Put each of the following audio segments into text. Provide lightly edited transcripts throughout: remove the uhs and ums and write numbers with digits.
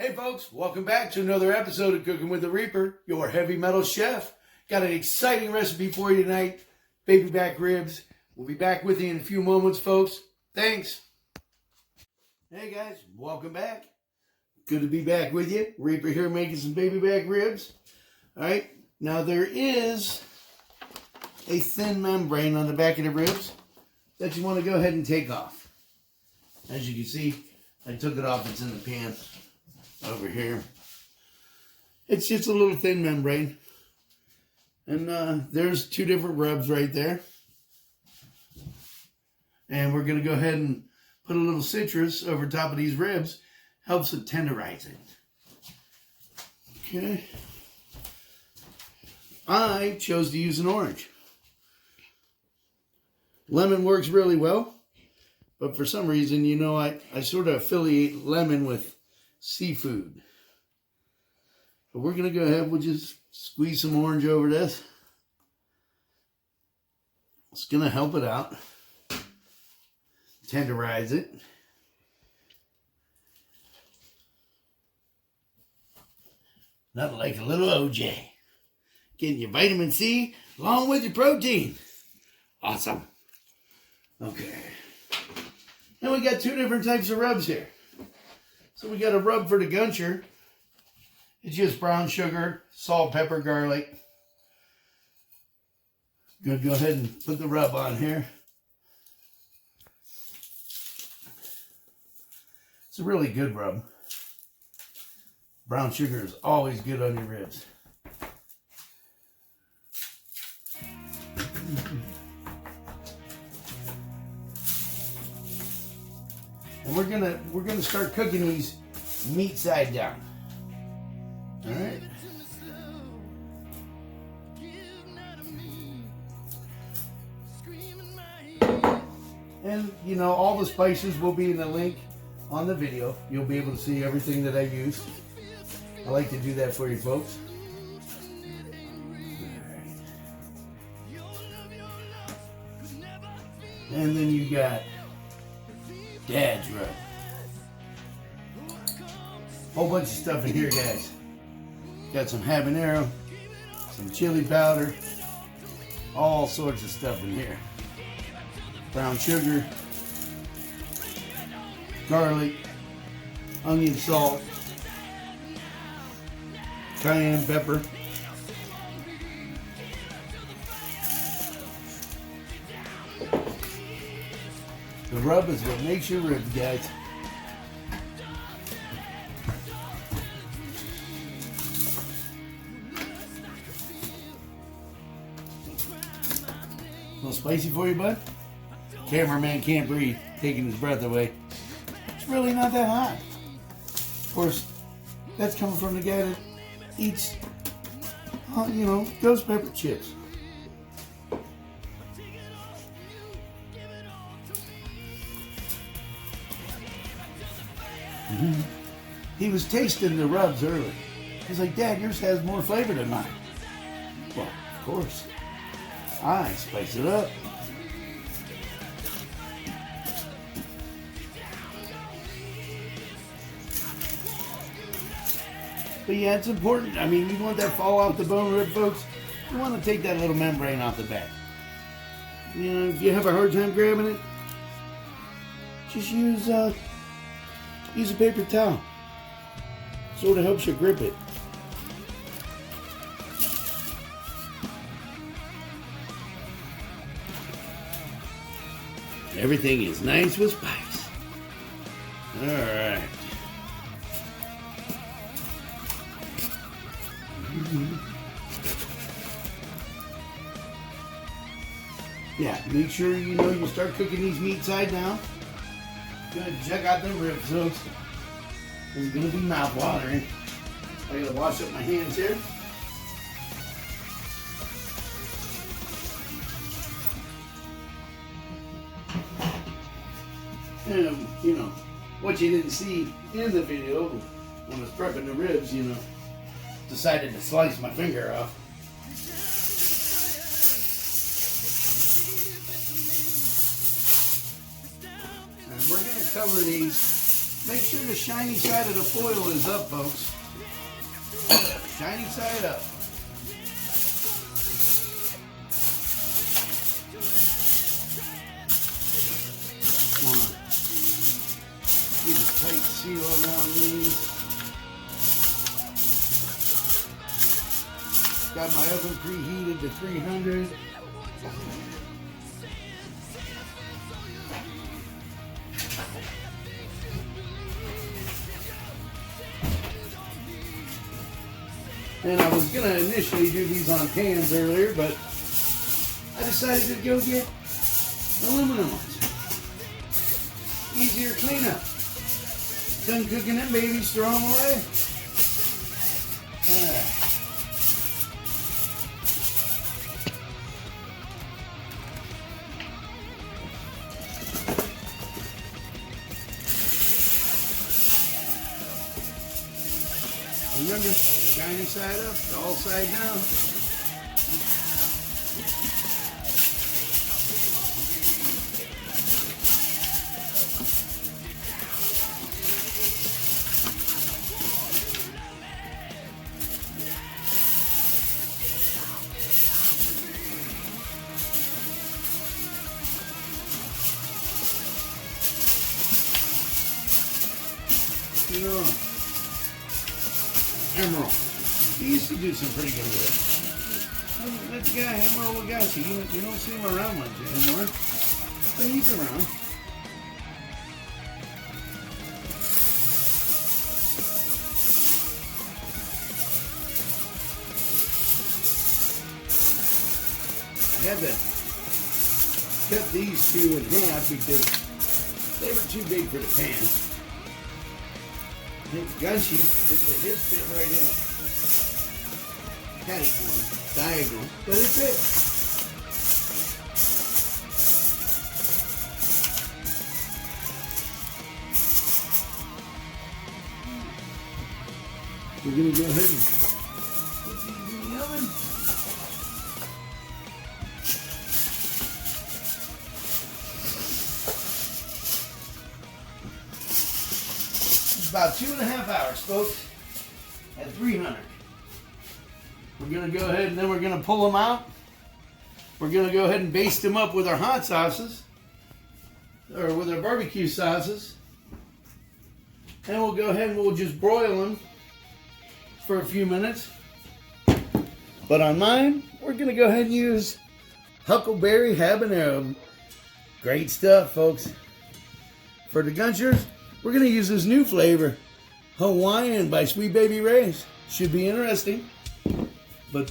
Hey folks, welcome back to another episode of Cooking with the Reaper, your heavy metal chef. Got an exciting recipe for you tonight, baby back ribs. We'll be back with you in a few moments, folks. Thanks. Hey guys, welcome back. Good to be back with you. Reaper here making some baby back ribs. All right, now there is a thin membrane on the back of the ribs that you want to go ahead and take off. As you can see, I took it off. It's in the pan over here. It's just a little thin membrane. And there's two different rubs right there. And we're going to go ahead and put a little citrus over top of these ribs. Helps it tenderize it. Okay. I chose to use an orange. Lemon works really well. But for some reason, you know, I sort of affiliate lemon with seafood. But we're going to go ahead, we'll just squeeze some orange over this. It's going to help it out. Tenderize it. Nothing like a little OJ. Getting your vitamin C along with your protein. Awesome. Okay. Now we got two different types of rubs here. So we got a rub for the guncher. It's just brown sugar, salt, pepper, garlic. Gonna go ahead and put the rub on here. It's a really good rub. Brown sugar is always good on your ribs. And we're gonna start cooking these meat side down. All right. And you know, all the spices will be in the link on the video. You'll be able to see everything that I used. I like to do that for you folks. And then you got Dad's rub. Whole bunch of stuff in here, guys. Got some habanero, some chili powder, all sorts of stuff in here. Brown sugar, garlic, onion, salt, cayenne pepper. The rub is what makes your ribs, guys. A little spicy for you, bud? Cameraman can't breathe, taking his breath away. It's really not that hot. Of course, that's coming from the guy that eats, you know, ghost pepper chips. He was tasting the rubs early. He's like, Dad, yours has more flavor than mine. Well, of course. I spice it up. But yeah, it's important. I mean, you want that fall off the bone rib, folks. You want to take that little membrane off the back. You know, if you have a hard time grabbing it, just use a paper towel. Sort of helps you grip it. Everything is nice with spice. All right. Yeah, make sure you know you start cooking these meat side down. Gonna check out them ribs, folks. This is gonna be mouth watering. I gotta wash up my hands here. And you know, what you didn't see in the video when I was prepping the ribs, you know, decided to slice my finger off. And we're gonna cover these Make sure the shiny side of the foil is up, folks. Shiny side up. Want to get a tight seal around these. Got my oven preheated to 300. And I was going to initially do these on pans earlier, but I decided to go get aluminum ones. Easier cleanup. Done cooking them babies, throw them away. Remember, shiny side up, all side down. You know, Emerald. He used to do some pretty good work. That guy, Emerald Lagasse, you don't see him around much anymore. But he's around. I had to cut these two in half because they were too big for the pan. The gun sheath, his fit right in it. Catty corner, diagonal, but it fits. We're going to go ahead and put these in the oven. About 2.5 hours, folks, at 300. We're going to go ahead and then we're going to pull them out. We're going to go ahead and baste them up with our hot sauces, or with our barbecue sauces. And we'll go ahead and we'll just broil them for a few minutes. But on mine, we're going to go ahead and use huckleberry habanero. Great stuff, folks. For the gunchers, we're going to use this new flavor, Hawaiian by Sweet Baby Ray's. Should be interesting. But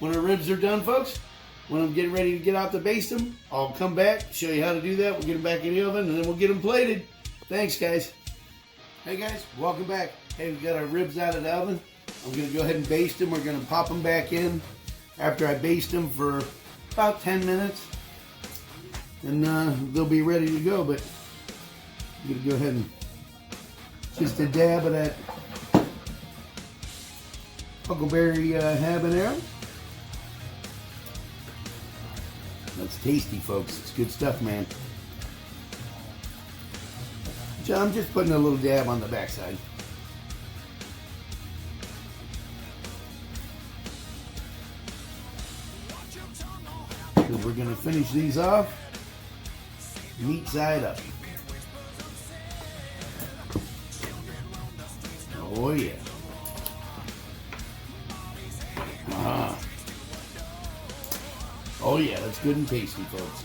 when our ribs are done, folks, when I'm getting ready to get out to baste them, I'll come back, show you how to do that. We'll get them back in the oven, and then we'll get them plated. Thanks, guys. Hey, guys, welcome back. Hey, we got our ribs out of the oven. I'm going to go ahead and baste them. We're going to pop them back in after I baste them for about 10 minutes. And they'll be ready to go, but I'm going to go ahead and just a dab of that huckleberry habanero. That's tasty, folks. It's good stuff, man. So I'm just putting a little dab on the backside. Because we're going to finish these off meat side up. Oh yeah. Oh yeah, that's good and tasty, folks.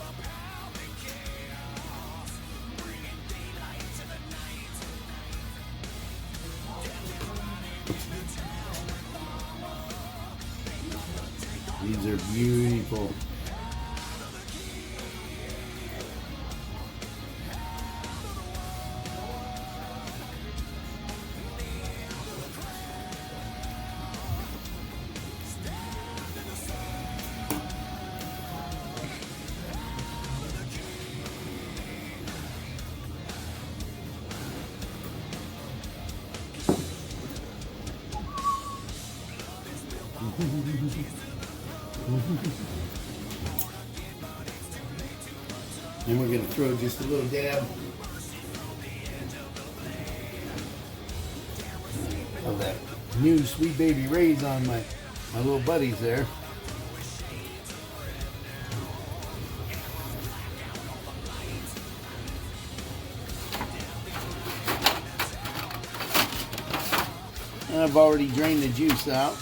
These are beautiful. Then we're going to throw just a little dab of that new Sweet Baby Ray's on my little buddies there. And I've already drained the juice out.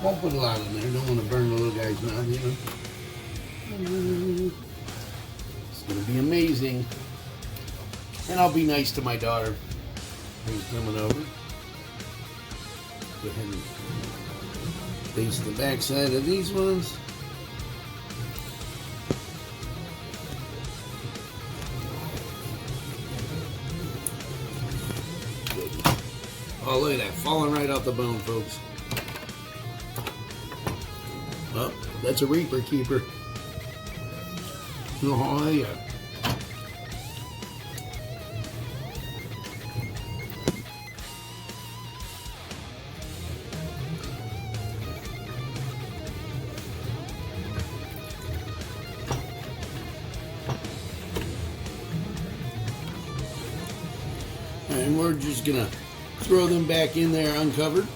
Won't put a lot in there. Don't want to burn the little guy's mouth, you know. It's going to be amazing. And I'll be nice to my daughter who's coming over. Go ahead and baste the backside of these ones. Oh, look at that. Falling right off the bone, folks. Oh, that's a Reaper keeper. Oh, yeah. And we're just gonna throw them back in there uncovered.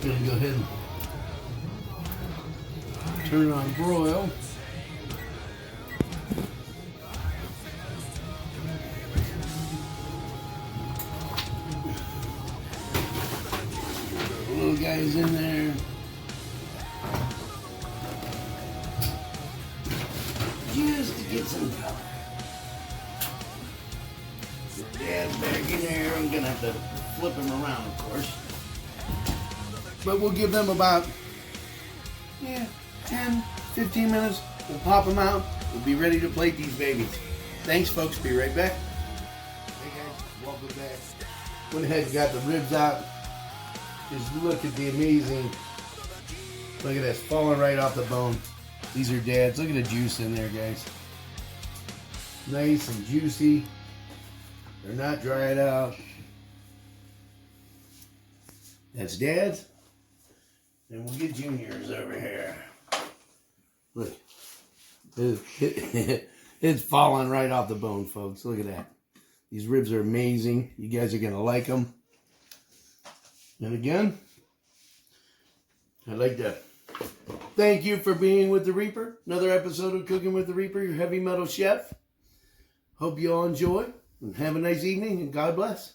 Gonna go ahead and turn on broil. Little guys in there. Just to get some color. The dad's back in there. I'm gonna have to flip him around, of course. But we'll give them about 10, 15 minutes. We'll pop them out. We'll be ready to plate these babies. Thanks, folks. Be right back. Hey, guys. Welcome back. Went ahead and got the ribs out. Just look at the amazing. Look at this. Falling right off the bone. These are Dad's. Look at the juice in there, guys. Nice and juicy. They're not dried out. That's Dad's. And we'll get Junior's over here. Look. It's falling right off the bone, folks. Look at that. These ribs are amazing. You guys are going to like them. And again, I'd like to thank you for being with the Reaper. Another episode of Cooking with the Reaper, your heavy metal chef. Hope you all enjoy. And have a nice evening, and God bless.